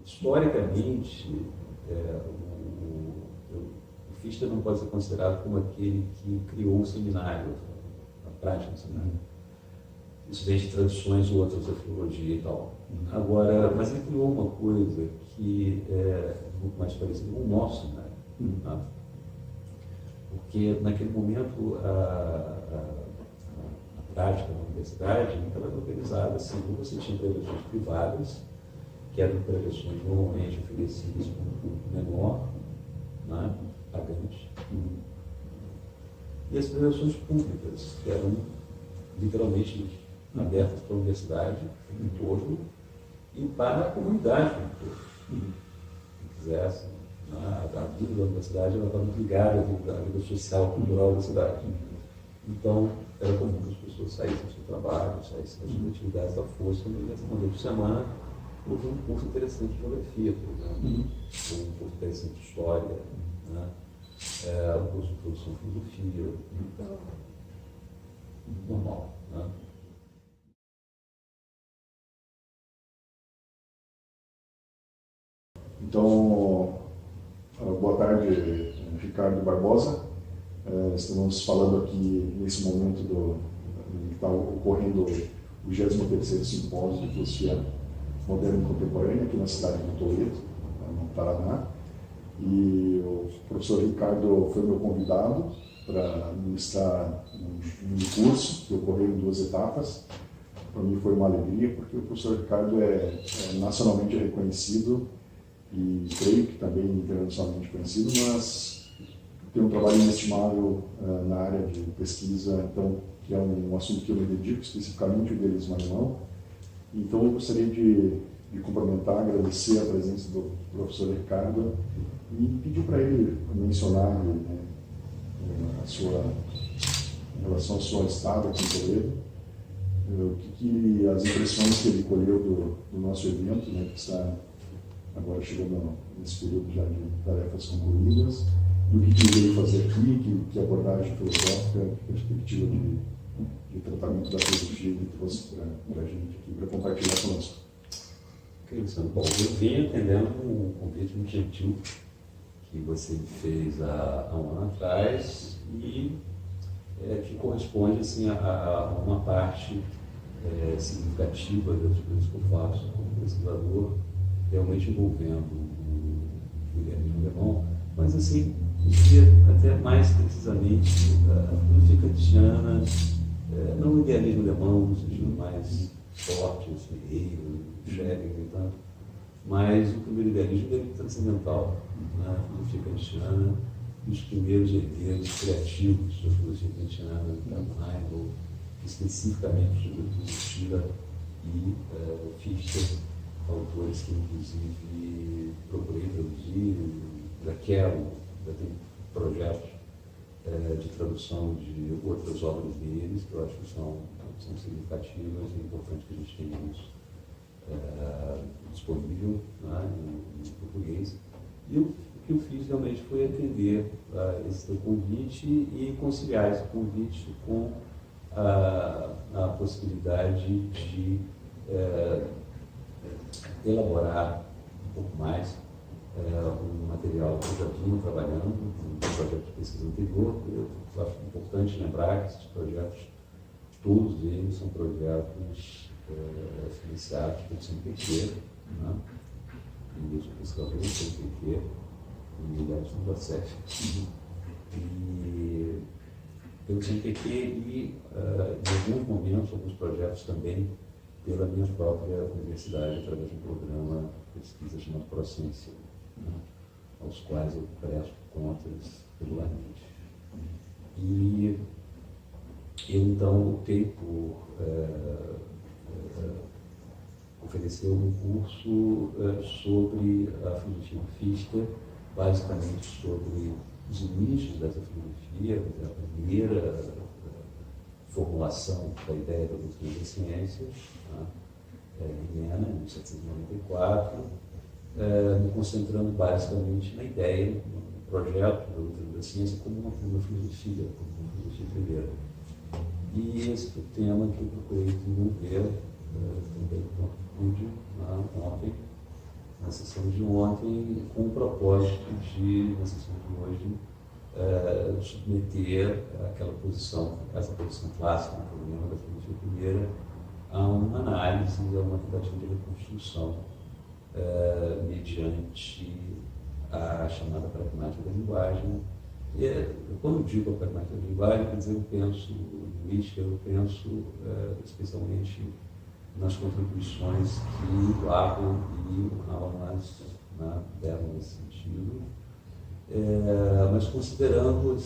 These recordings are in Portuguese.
historicamente, o Fichte não pode ser considerado como aquele que criou um seminário, a prática do seminário. Isso vem de tradições outras da filologia e tal. Agora, mas ele criou uma coisa que é muito mais parecida com o nosso seminário. Tá? Porque naquele momento a prática na universidade estava organizada assim, você tinha preleções privadas, que eram preleções normalmente oferecidas por um público menor, né, pagante, e as preleções públicas, que eram literalmente abertas para a universidade como um todo e para a comunidade como um todo, que quisesse. A vida da universidade ela estava muito ligada à vida social, cultural da cidade. Então, era comum que as pessoas saíssem do seu trabalho, saíssem das suas atividades da força, e uma vez por semana houve um curso interessante de geografia, por exemplo, um curso interessante de história, né? Um curso de produção de filosofia, então, normal. Né? Então, boa tarde, Ricardo Barbosa. Estamos falando aqui nesse momento que está ocorrendo o 23º Simpósio de Filosofia Moderna e Contemporânea aqui na cidade de Toledo, no Paraná. E o professor Ricardo foi meu convidado para ministrar um curso que ocorreu em 2 etapas. Para mim foi uma alegria, porque o professor Ricardo é nacionalmente reconhecido e creio que também internacionalmente conhecido, mas tem um trabalho inestimável na área de pesquisa, então, que é um assunto que eu me dedico especificamente, o idealismo alemão. Então, eu gostaria de cumprimentar, agradecer a presença do professor Ricardo e pedir para ele mencionar, né, em relação ao seu estado aqui em Toledo, as impressões que ele colheu do nosso evento, né, que está agora chegando nesse período já de tarefas concluídas, do que ele veio fazer aqui, que abordagem filosófica, que perspectiva de tratamento da filosofia ele trouxe para a gente aqui, para compartilhar conosco. Bom, eu vim atendendo um convite muito gentil que você me fez há um ano atrás e que corresponde assim, a uma parte significativa das coisas que eu faço como pesquisador, realmente envolvendo o idealismo alemão, mas assim, até mais precisamente a filosofia kantiana, não o idealismo alemão no sentido mais forte, Hegel, Schelling e tanto, mas o primeiro idealismo é transcendental, né? A filosofia kantiana, os primeiros herdeiros criativos da filosofia kantiana, Hegel, especificamente sobretudo Schiller e Fichte, autores que inclusive procurei traduzir, já tem projetos de tradução de outras obras deles, que eu acho que são significativas e importantes que a gente tenha isso disponível, né, em português. E o que eu fiz realmente foi atender esse teu convite e conciliar esse convite com a possibilidade de elaborar um pouco mais um material que eu já vinha trabalhando, um projeto de pesquisa anterior. Eu acho importante lembrar que esses projetos, todos eles são projetos financiados pelo CNPq, né? E eu sou pesquisador do CNPq, em unidades do CEF. E pelo CNPq e, em alguns momentos, alguns projetos também pela minha própria universidade, através de um programa de pesquisa chamado Prociencia, né, aos quais eu presto contas regularmente. E eu, então, optei por oferecer um curso sobre a filosofia do Fichte, basicamente sobre os inícios dessa filosofia, a primeira formulação da ideia da doutrina das ciências, né, em Viena, em 1794, me concentrando basicamente na ideia, no projeto da doutrina da ciência como uma filosofia, como uma filosofia primeira. E esse foi o tema que eu procurei desenvolver também com atitude ontem, na sessão de ontem, com o propósito de, na sessão de hoje, submeter aquela posição, essa posição clássica do problema da filosofia primeira, a uma análise, a uma tentativa de reconstrução mediante a chamada pragmática da linguagem. Quando digo a pragmática da linguagem, quer dizer, eu penso linguística, eu penso especialmente nas contribuições que o Abel e o Habermas deram nesse sentido, mas considerando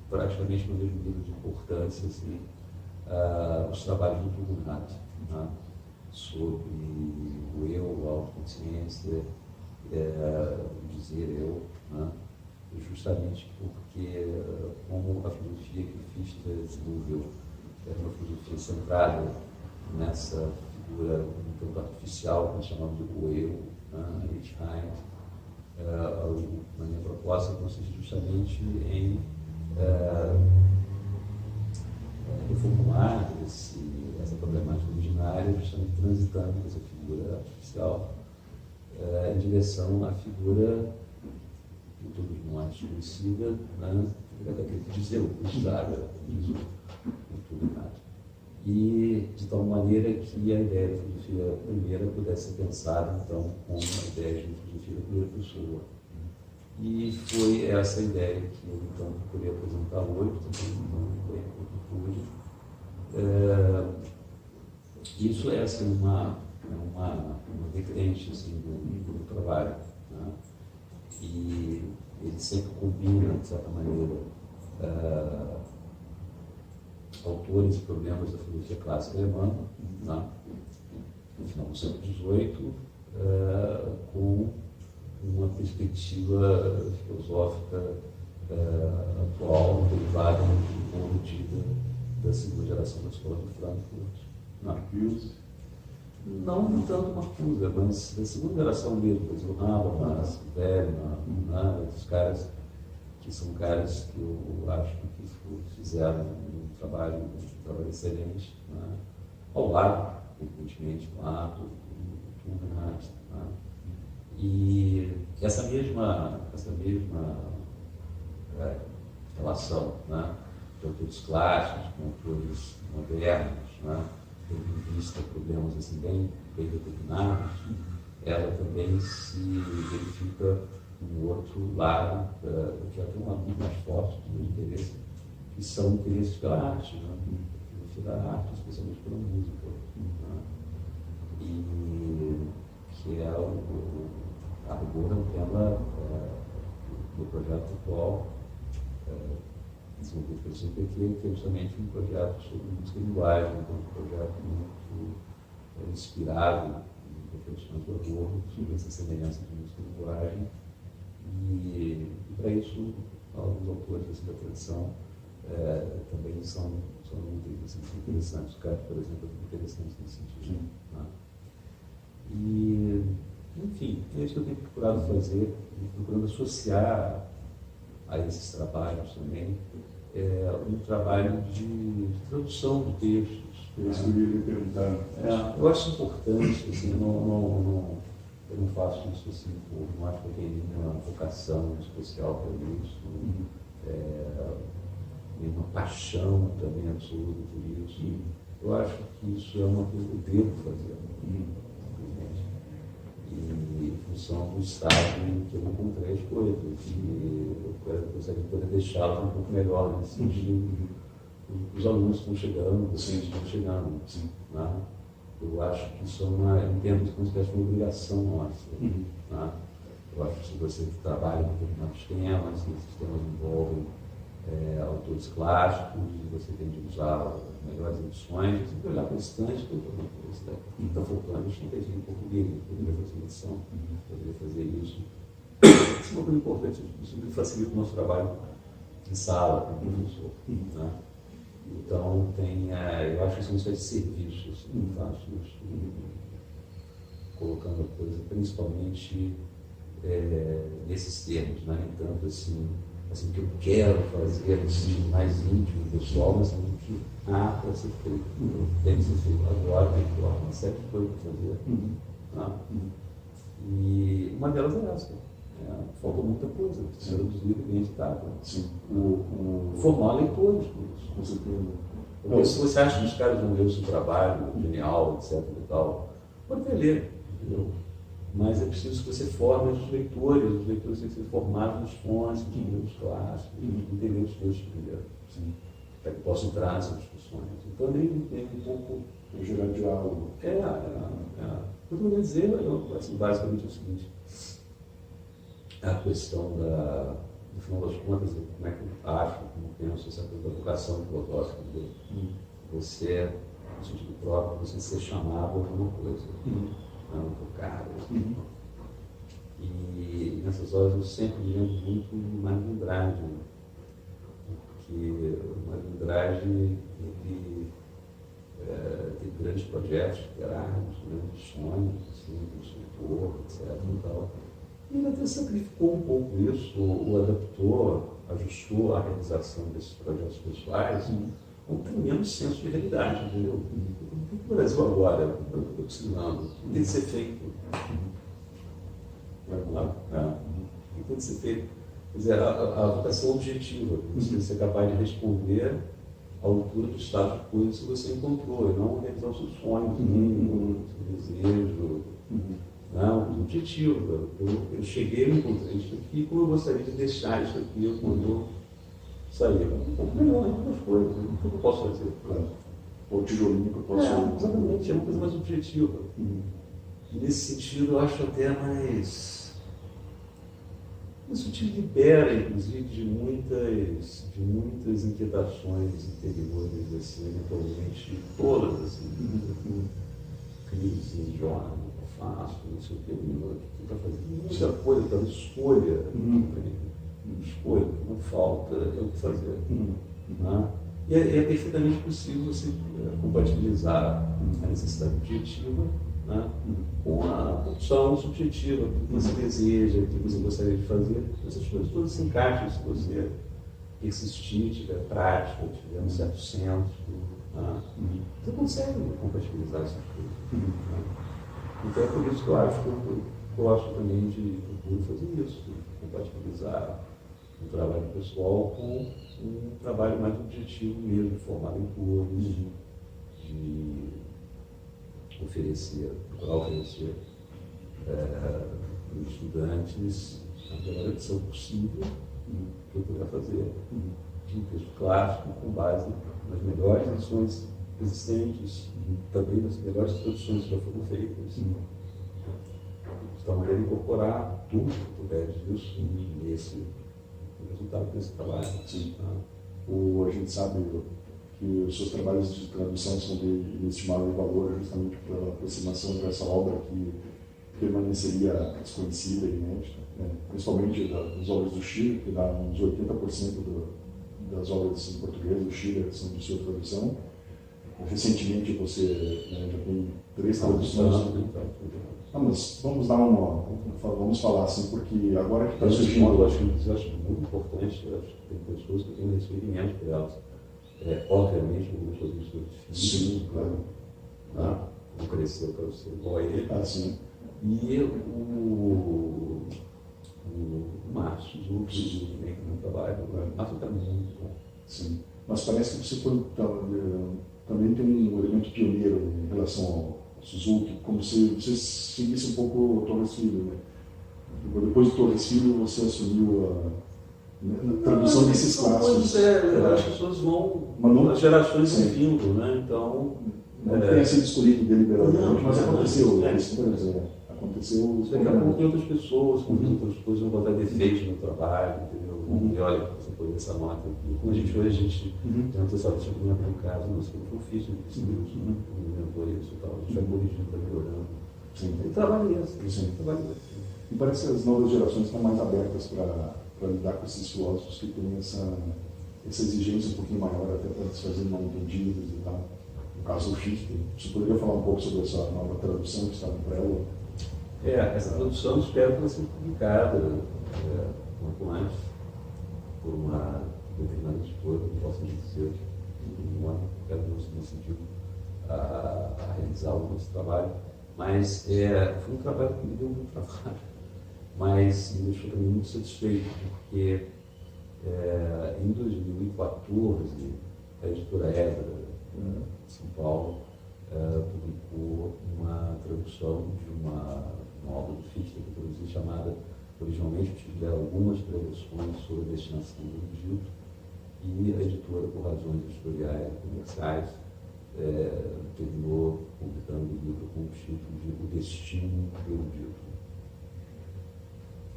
praticamente no mesmo nível de importância assim, os trabalhos do Tugendhat, sobre o eu, a autoconsciência, dizer eu, justamente porque, como a filosofia que Fichte desenvolveu é uma filosofia centrada nessa figura um tanto artificial que nós chamamos de o eu, Ich Heim, a minha proposta consiste justamente em reformular essa problemática originária, justamente transitando dessa figura artificial em direção à figura de todos nós conhecida, daquele que diz eu, diz o Tugendhat. E de tal maneira que a ideia da filosofia primeira pudesse ser pensada, então, como a ideia de filosofia da primeira pessoa. E foi essa ideia que eu, então, procurei apresentar hoje, também isso é, assim, uma referência assim, do trabalho. E ele sempre combina, de certa maneira, autores e problemas da filosofia clássica alemã, no final do século XVIII, com uma perspectiva filosófica atual, derivada evolutiva da segunda geração da escola de Frankfurt. Não tanto Marcuse, mas da segunda geração mesmo, por exemplo, Habermas, Vellman, os caras que são caras que eu acho que fizeram um trabalho excelente, ao lado, evidentemente, do Arthur, do Tugendhat. E essa mesma relação de autores clássicos com autores modernos, tendo em vista problemas assim, bem determinados, ela também se verifica no outro lado, que é um lado muito mais forte do interesse, que são interesses pela arte, pela arte, especialmente pela música. E que é a rigor é um tema do projeto atual, desenvolvido pelo CPQ, que é justamente um projeto sobre música e linguagem, um projeto muito inspirado em reflexões do Adorno sobre essa semelhança de música e linguagem. E para isso, alguns autores da tradição também são muito interessantes. O Kant, por exemplo, é muito interessante nesse sentido. E, enfim, é isso que eu tenho procurado fazer, procurando associar a esses trabalhos também um trabalho de tradução de textos. Eu queria lhe perguntar. Eu acho importante, assim, eu não faço isso assim, não acho que eu tenho nenhuma vocação especial para isso, nenhuma paixão também absoluta por isso. Eu acho que isso é uma coisa que eu devo fazer, simplesmente. E em função do estado em que eu encontrei as coisas, e eu gostaria de poder deixá-las um pouco melhor nesse sentido. Os alunos estão chegando, vocês estão chegando. Eu acho que isso é eu entendo como se fosse uma obrigação nossa. Eu acho que se você trabalha com determinados temas, e esses temas envolvem autores clássicos, e você tem de usar as melhores edições, você tem que olhar para esse estante que está faltando, isso não tem em português, eu poderia fazer uma edição, poderia fazer isso. Isso é uma coisa importante, isso facilita o nosso trabalho de sala, como professor. Então, eu acho que isso é uma espécie de serviço, assim, eu faço isso, colocando a coisa principalmente nesses termos, nem tanto assim, o que eu quero fazer, no sentido mais íntimo, pessoal, mas o que há para ser feito. Tem que ser feito agora, tem que ter uma série de coisas para fazer. E uma delas é essa. Faltou muita coisa, precisa traduzir o cliente etapa. Sim. Formar leitores. Com certeza. Porque se você acha que os caras vão ler o seu trabalho, genial, etc. e tal, pode até ler, entendeu? Mas é preciso que você forme os leitores têm que ser formados nos fontes, nos livros clássicos, entender os textos primeiro, para que possam entrar nessas discussões. Então, nem um pouco. Gerar diálogo. O que eu vou dizer, assim, basicamente é o seguinte: a questão no final das contas, como é que eu acho, como penso, essa coisa da vocação filosófica, você é, no sentido próprio, você ser chamado a alguma coisa, não tocar. E nessas horas eu sempre lembro muito de Mário de Andrade, porque o Mário de Andrade ele teve grandes projetos literários, grandes sonhos, assim, de escritor, etc. E tal. E ele até sacrificou um pouco isso, ou adaptou, ajustou a realização desses projetos pessoais com um tremendo senso de realidade, entendeu? O que o Brasil agora está precisando? O que tem que ser feito? O que tem que ser feito? Quer dizer, a vocação objetiva, você tem que ser capaz de responder à altura do estado de coisas que você encontrou, e não realizar os seus sonhos, o seu desejo. Não, objetivo. Eu cheguei, eu encontrei isso aqui, como eu gostaria de deixar isso aqui quando eu sair. Um pouco melhor, algumas coisas. O que eu posso fazer? O tijolinho que eu posso fazer. Exatamente, é uma coisa mais objetiva. E nesse sentido, eu acho até mais. Isso te libera, inclusive, de muitas inquietações interiores, assim, eventualmente todas, assim, crise, idiota, faço, não sei o que, o que está fazendo. Muita coisa, pela escolha, escolha, que não falta, é o que fazer. E é perfeitamente possível você compatibilizar a necessidade objetiva com a opção subjetiva, o que você deseja, o que você gostaria de fazer. Essas coisas todas se encaixam se você persistir, tiver prática, tiver um certo senso. Você consegue compatibilizar essas coisas. Então é por isso que eu acho que eu gosto também de procuro fazer isso, de compatibilizar o trabalho pessoal com um trabalho mais objetivo mesmo, de formar leitores, de procurar oferecer para os estudantes a melhor edição possível que eu puder fazer de um texto clássico com base nas melhores edições existentes, também nas melhores traduções que já foram feitas. De tal maneira incorporar tudo que puder disso nesse resultado desse trabalho. A gente sabe que os seus trabalhos de tradução são de inestimável valor justamente pela aproximação dessa obra que permaneceria desconhecida e inédita, principalmente das obras do Schiller, que dá uns 80% das obras em português do Schiller são de sua tradução. Recentemente você já tem 3 traduções. Mas vamos falar assim, porque agora que está surgindo. Eu acho muito importante, eu acho que tem pessoas que têm respeito imenso por elas. Obviamente, o professor de estudos Sim, claro. Não cresceu para ser igual a ele. Sim. E o Márcio, o que vem com o trabalho, o Márcio está muito bom. Sim. Mas parece que você também tem um elemento pioneiro em relação ao Suzuki, como se você seguisse um pouco o Torres Filho, né? Depois do Torres Filho, você assumiu a tradução desses clássicos. As pessoas vão, as gerações vão vindo, né? Então. Não tenha sido escolhido deliberadamente, mas aconteceu. Aconteceu. Daqui a pouco tem outras pessoas, com outras coisas, vão botar defeitos no trabalho, entendeu? E olha, você pôs essa nota aqui. Como a gente hoje, a gente tem uma pessoa que tinha um caso, não sei o que eu fiz, eu inventou isso e tal, a gente vai corrigindo, vai melhorando. E trabalha isso, trabalha isso. E parece que as novas gerações estão mais abertas para lidar com esses filósofos que têm essa exigência um pouquinho maior, até para desfazer mal-entendidos e tal. No caso do Fichte, você poderia falar um pouco sobre essa nova tradução que está no prelo? Essa tradução espero que ela seja publicada quanto mais por uma determinada editora, que possa dizer que quero nos decidir a realizar algum esse trabalho. Mas foi um trabalho que me deu muito trabalho, mas me deixou também muito satisfeito, porque em 2014, a editora Évora, de São Paulo, publicou uma tradução de uma obra do Fichte que eu produzi, chamada, originalmente, o título dela, Algumas Preleções sobre a Destinação do Erudito, e a editora, por razões editoriais e comerciais, terminou publicando o livro com o título de O Destino do Erudito.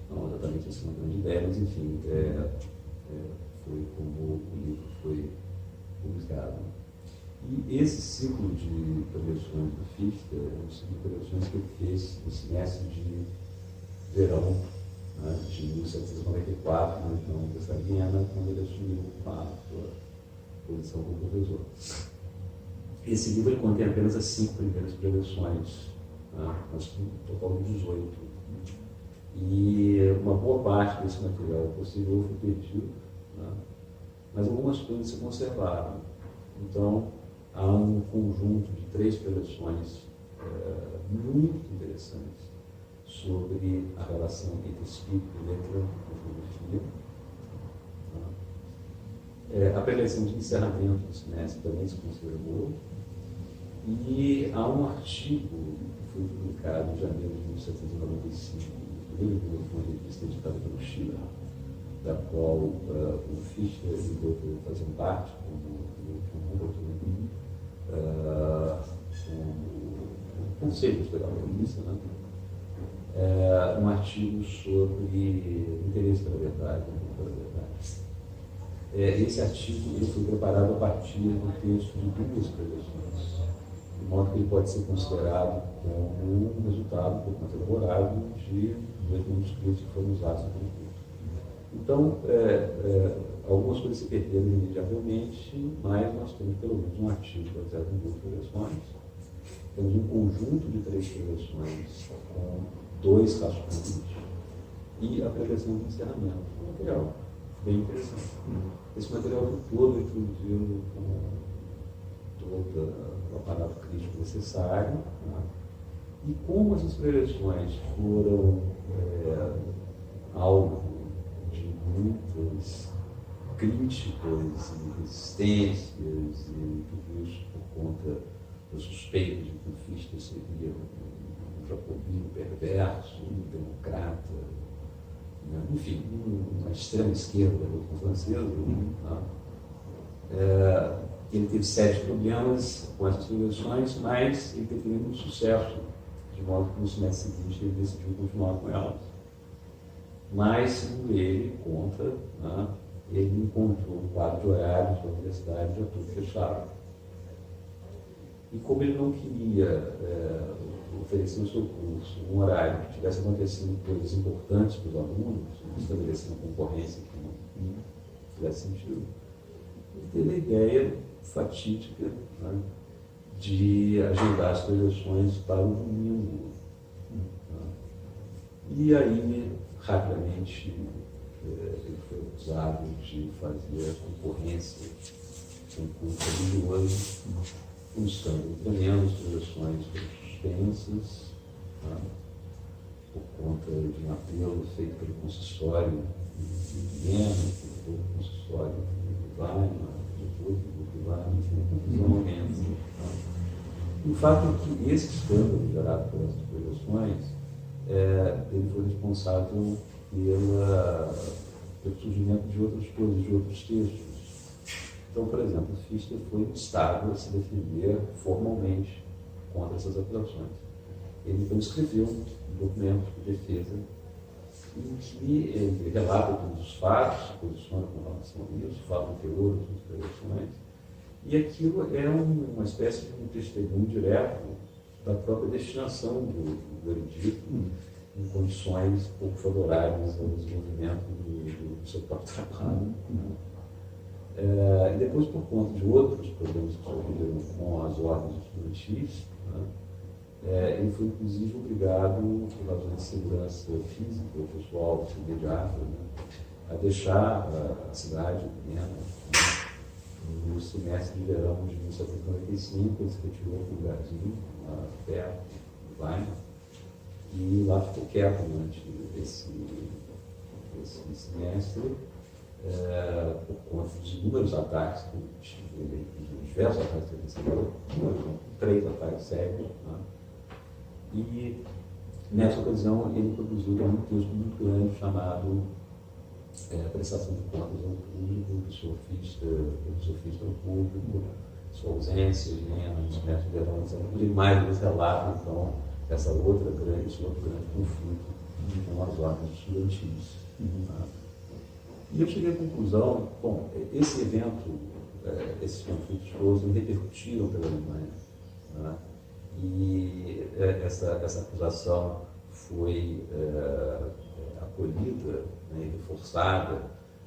Não exatamente essa é uma grande ideia, mas enfim, foi como o livro foi publicado. E esse ciclo de preleções do Fichte é um ciclo de preleções que ele fez no semestre de verão, né, de 1794, na Universidade de Viena, quando ele assumiu a sua posição como professor. Esse livro ele contém apenas as 5 primeiras preleções, né, mas um total de 18. E uma boa parte desse material posterior foi perdido, né, mas algumas coisas se conservaram. Então, há um conjunto de 3 preleções muito interessantes sobre a relação entre espírito e letra na filosofia. A preleção de encerramento do semestre também se conservou. E há um artigo que foi publicado em janeiro de 1795, primeiro livro de uma revista editada pelo Schiller, da qual o Fichte e o outro faziam parte, como o Conselho Editorial da Revista, né? Um artigo sobre interesse pela verdade, pela verdade. Esse artigo ele foi preparado a partir do texto de 2 preleções, de modo que ele pode ser considerado como um resultado um pouco mais elaborado de 2 manuscritos que foram usados no concurso. Então, algumas coisas se perderam irremediavelmente, mas nós temos pelo menos um artigo baseado em 2 preleções. Temos um conjunto de 3 preleções com 2 rascunhos e a preleção de encerramento. Um material bem interessante. Esse material foi todo introduzido com todo o aparato crítico necessário. Né? E como essas preleções foram alvo de muitas críticas e resistências, e tudo isso por conta dos suspeitos de que o Fichte seria um jacobino perverso, um democrata, né? Enfim, uma extrema esquerda da Revolução Francesa. Né? Ele teve sérios problemas com essas preleções, mas ele teve muito sucesso, de modo que no semestre seguinte ele decidiu continuar com elas. Mas, segundo ele, conta, né, ele encontrou um quadro de horários da universidade já tudo fechado. E como ele não queria oferecer no seu curso um horário que tivesse acontecendo coisas importantes para os alunos, estabelecendo uma concorrência que não tivesse sentido, ele teve a ideia fatídica, né, de agendar as preleções para o domingo. Né? E aí, rapidamente, ele foi acusado de fazer concorrência com o culto religioso, um escândalo tremendo, as preleções foram suspensas, tá? Por conta de um apelo feito pelo consistório de Viena, pelo consistório de Weimar, enfim, confusão imensa. O fato é que esse escândalo gerado por essas preleções, ele foi responsável pelo surgimento de outras coisas, de outros textos. Então, por exemplo, Fichte foi instado a se defender formalmente contra essas acusações. Ele então escreveu um documento de defesa em que ele relata todos os fatos, se posiciona com relação a isso, fala do teor das suas preleções, e aquilo é uma espécie de um testemunho direto da própria destinação do erudito, em condições pouco favoráveis ao desenvolvimento do seu próprio trabalho. E depois, por conta de outros problemas que surgiram com as ordens estudantis, né, ele foi inclusive obrigado, por razões de segurança física ou pessoal imediata, né, a deixar a cidade de Viena. No semestre de verão de 1795, ele se retirou para um lugarzinho lá perto, Weimar, e lá ficou quieto durante esse semestre, por conta dos inúmeros ataques, diversos ataques que ele recebeu, 3 ataques sérios, né? E nessa ocasião ele produziu um texto muito grande chamado Prestação de Contas ao Público, do sofista ao público, sua ausência, os métodos de avaliação, e mais eles relatam, então, esse outro grande conflito com as ordens estudantis. Tá? E eu cheguei à conclusão, bom, esse evento, esses conflitos todos repercutiram pela Alemanha, né? E essa acusação foi acolhida, né, e reforçada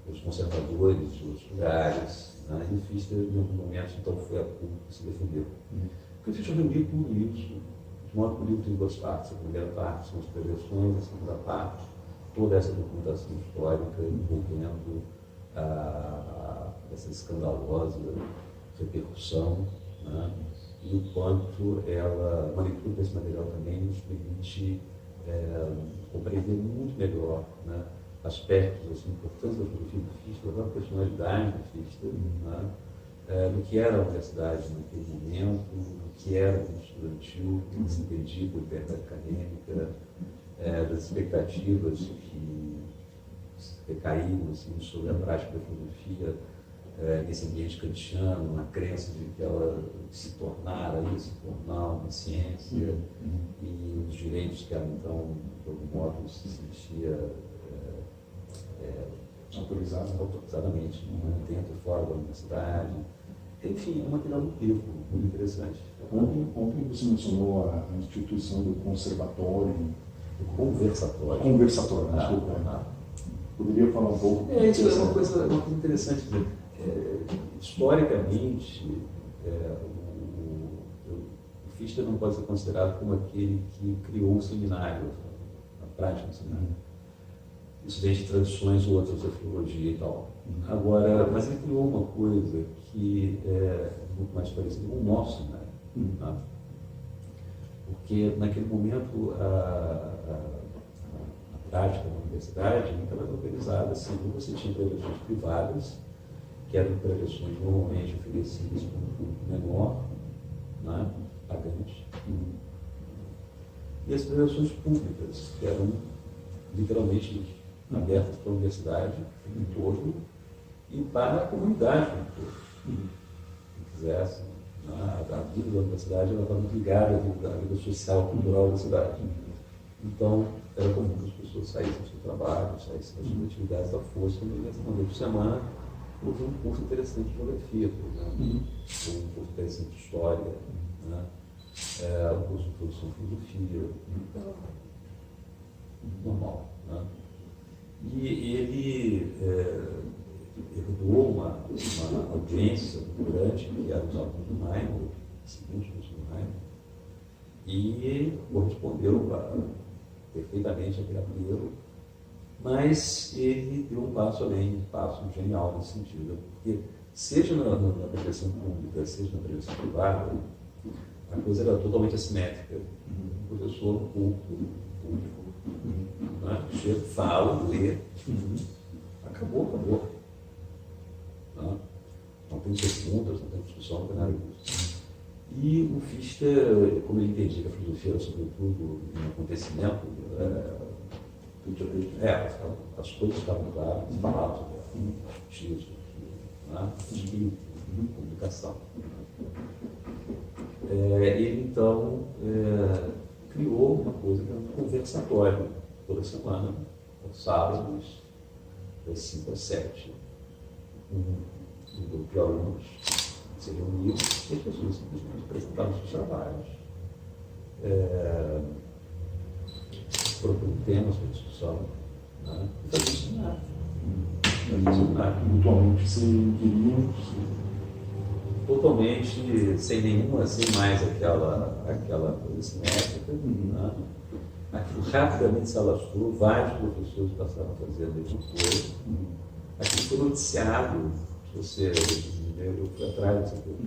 pelos conservadores de outros lugares, né? E o Fichte, em algum momento, então, foi a público que se defendeu. Porque o Fichte reuniu tudo isso, de modo que o livro tem 2 partes. A primeira parte são as prevenções, a segunda parte, toda essa documentação histórica envolvendo essa escandalosa repercussão, né? E o quanto uma leitura desse material também nos permite compreender muito melhor, né, aspectos assim, importantes da filosofia do Fichte, da personalidade do Fichte, né, do que era a universidade naquele momento, do que era o estudantil, do que se entendia por liberdade acadêmica, das expectativas que recaíam assim, sobre a prática da filosofia nesse ambiente kantiano, a crença de que ela se tornara uma ciência, e os direitos que ela, então, de algum modo, se sentia autorizadamente, dentro e fora da universidade. Enfim, é um material muito rico, muito interessante. Ontem você mencionou a instituição do conservatório. Conversatório, desculpa. Poderia falar um pouco? Isso é uma coisa interessante. Historicamente, o Fichte não pode ser considerado como aquele que criou um seminário, na prática do seminário. Isso vem de tradições outras da filologia e tal. Agora, mas ele criou uma coisa que é muito mais parecida com o nosso seminário. Tá? Porque naquele momento a prática na universidade estava organizada assim, você tinha preleções privadas, que eram preleções normalmente oferecidas para um público menor, né, pagante, e as preleções públicas, que eram literalmente abertas para a universidade como um todo e para a comunidade como um todo. Se quisesse, né, a vida da universidade ela estava muito ligada à vida social, cultural da cidade. Então, era comum que as pessoas saíssem do seu trabalho, saíssem das suas atividades da força, uma vez por semana, houve um curso interessante de geografia, por exemplo, ou um curso interessante de história, né? Um curso de produção de filosofia, normal. Né? E ele herdou uma audiência muito grande, que era os alunos do Maimon, segundo curso do Maimon, e corresponderam perfeitamente àquele apelo, mas ele deu um passo além, um passo genial nesse sentido, porque seja na preleção pública, seja na preleção privada, a coisa era totalmente assimétrica. O professor no público, né? Chega, fala, lê, acabou. Tá? Não tem perguntas, não tem discussão, não tem nada disso. E o Fichte, como ele entendia que a filosofia era sobretudo um acontecimento, as coisas estavam claras, falavam sobre X, né? Comunicação. Ele então criou uma coisa que era um conversatório toda semana, aos sábados, das 5 às 7, um grupo de alunos se reuniam e as pessoas simplesmente apresentavam seus trabalhos, propunham temas para discussão, né? E faziam seminário. Mutuamente se queriam. Totalmente sem mais aquela coisa simétrica. Né? Aquilo rapidamente se alastrou, vários professores passaram a fazer a mesma coisa. Aquilo foi noticiado. Eu fui atrás dessa coisa.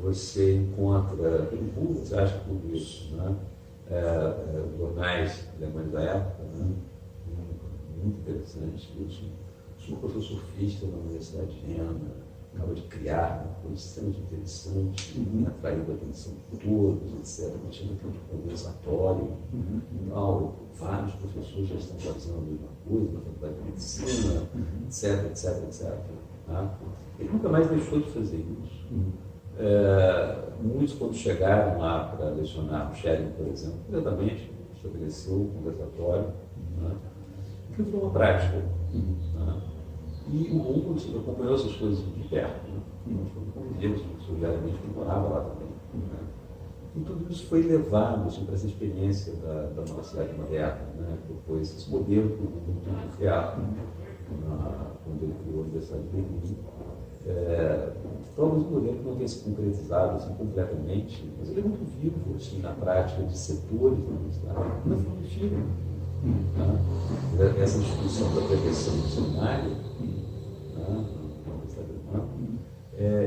Você encontra, pelo Google, você acha tudo isso, né? jornais alemães da época, né? Muito interessante. Eu sou professor surfista na Universidade de Jena, acaba de criar uma coisa extremamente interessante, atraindo a atenção de todos, etc. Tinha aquele conversatório, vários professores já estão fazendo a mesma coisa, na faculdade de medicina, etc. Tá? Ele nunca mais deixou de fazer isso. Muitos, quando chegaram lá para lecionar, o Schelling, por exemplo, imediatamente estabeleceu o conversatório, né? Que virou uma prática. Né? E o Humboldt acompanhou essas coisas de perto. Né? Nós convivemos com o professor diariamente, que morava lá também. Né? E tudo isso foi levado assim, para essa experiência da universidade moderna. Né? Depois, esse modelo que o Humboldt tem criado, quando ele criou a Universidade de Berlim. Talvez um modelo que não tenha se concretizado assim, completamente, mas ele é muito vivo assim, na prática de setores da universidade, na filosofia. Essa discussão da prevenção do cenário,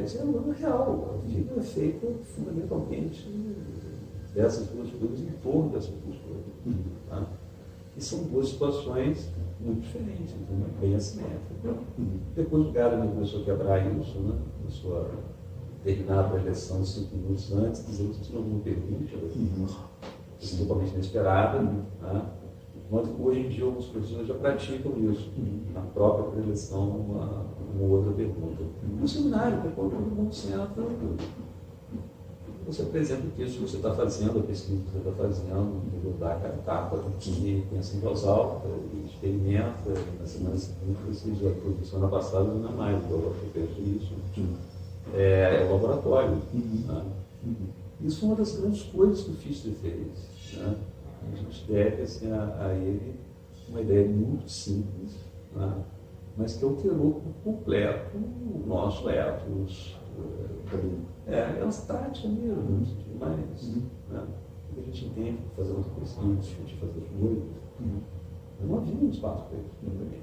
isso é uma real. A vida é feita fundamentalmente dessas duas coisas, em torno dessas duas coisas. E são duas situações muito diferentes, né? Bem assimétricas. Depois o Gadamer começou a quebrar isso, né? Começou a terminar a preleção 5 minutos antes, dizer que tinha alguma pergunta, totalmente inesperada. Mas hoje em dia alguns professores já praticam isso, na própria preleção, uma outra pergunta. No seminário, quando todo mundo senta, você apresenta o texto que você está fazendo, a pesquisa que você está fazendo, dá aquela etapa que pensa em voz alta, experimenta, na semana seguinte você já produziu semana passada, não é mais, eu penso isso. É o laboratório. Isso foi uma das grandes coisas que o Fichte fez. Né? A gente deve assim, a ele uma ideia muito simples, né? Mas que alterou por completo o nosso ethos. É uma prática mesmo, mas a gente entende fazer umas pesquisas, discutir, fazer as coisas. Eu não havia um espaço para isso, realmente.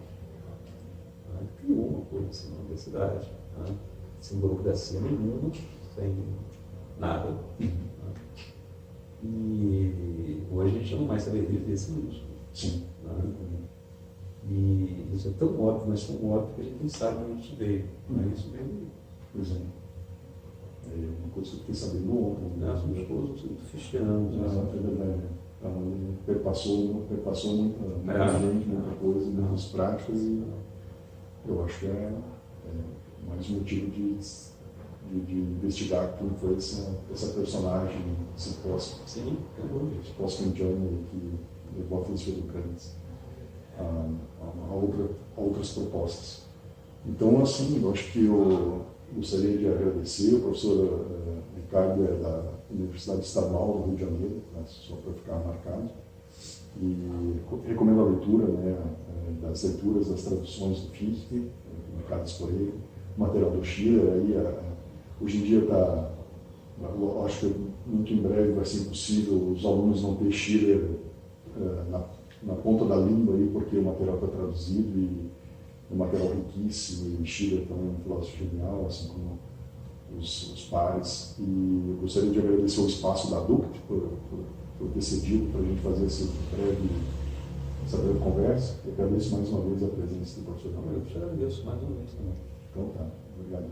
Criou uma coisa assim na universidade, sem burocracia nenhuma, sem nada. E hoje a gente não mais saberia viver sem isso. E isso é tão óbvio, mas tão óbvio que a gente nem sabe onde isso veio. Isso veio daí. Por exemplo. Uma coisa que eu fiquei sabendo ontem, né? As minhas coisas muito fichando. É verdade. Perpassou muita gente, muita coisa, muitas práticas, e eu acho que é mais um motivo de investigar quem foi essa personagem, esse pós-kantiano que levou a filosofia do Kant a outras propostas. Então, assim, eu acho que eu gostaria de agradecer o professor Ricardo da Universidade Estadual do Rio de Janeiro, só para ficar marcado, e recomendo a leitura das leituras, das traduções do Fichte, publicadas por ele, o material do Schiller, hoje em dia eu acho que muito em breve vai ser impossível os alunos não ter Schiller na ponta da língua, porque o material está traduzido e é um material riquíssimo, e Schiller também é um filósofo genial, assim como os pares. E eu gostaria de agradecer o espaço da DUCT por ter cedido para a gente fazer essa breve conversa. E agradeço mais uma vez a presença do professor. Eu te agradeço mais uma vez também. Então tá, obrigado.